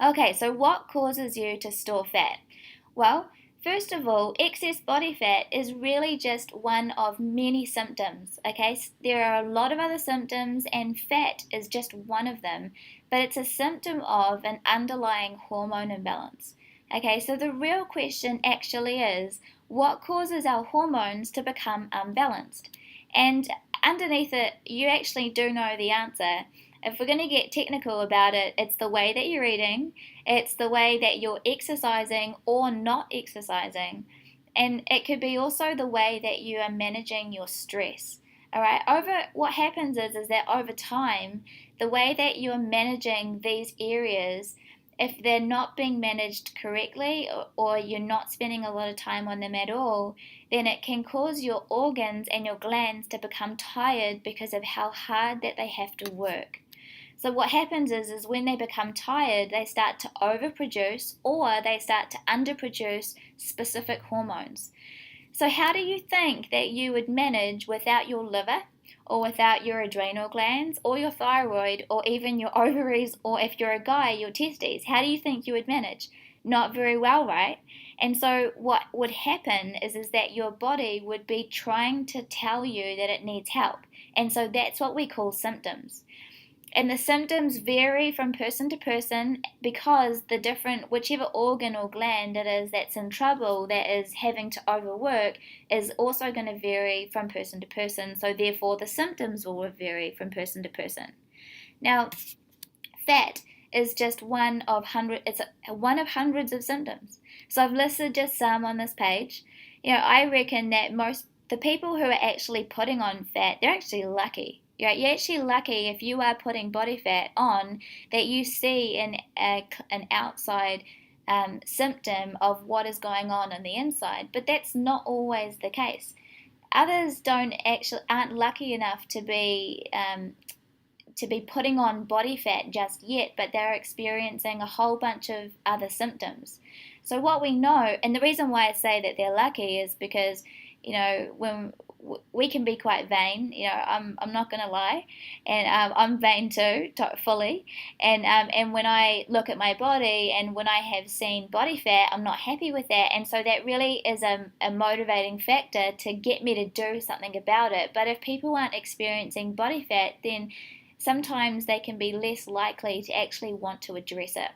Okay, so what causes you to store fat? Well, first of all, excess body fat is really just one of many symptoms. Okay, there are a lot of other symptoms, and fat is just one of them, but it's a symptom of an underlying hormone imbalance. Okay, so the real question actually is what causes our hormones to become unbalanced? And underneath it, you actually do know the answer. If we're going to get technical about it, it's the way that you're eating, it's the way that you're exercising or not exercising, and it could be also the way that you are managing your stress. All right, over what happens is that over time, the way that you're managing these areas, if they're not being managed correctly, or you're not spending a lot of time on them at all, then it can cause your organs and your glands to become tired because of how hard that they have to work. So what happens is when they become tired, they start to overproduce or they start to underproduce specific hormones. So how do you think that you would manage without your liver or without your adrenal glands or your thyroid or even your ovaries, or if you're a guy, your testes? How do you think you would manage? Not very well, right? And so what would happen is that your body would be trying to tell you that it needs help. And so that's what we call symptoms. And the symptoms vary from person to person because whichever organ or gland it is that's in trouble, that is having to overwork, is also going to vary from person to person. So therefore the symptoms will vary from person to person. Now, fat is just it's one of hundreds of symptoms. So I've listed just some on this page. I reckon that the people who are actually putting on fat, they're actually lucky. You're actually lucky if you are putting body fat on that you see an outside symptom of what is going on the inside, but that's not always the case. Others aren't lucky enough to be putting on body fat just yet, but they're experiencing a whole bunch of other symptoms. So what we know, and the reason why I say that they're lucky is because, when we can be quite vain, I'm not going to lie, and I'm vain too, fully, and when I look at my body and when I have seen body fat, I'm not happy with that, and so that really is a motivating factor to get me to do something about it. But if people aren't experiencing body fat, then sometimes they can be less likely to actually want to address it.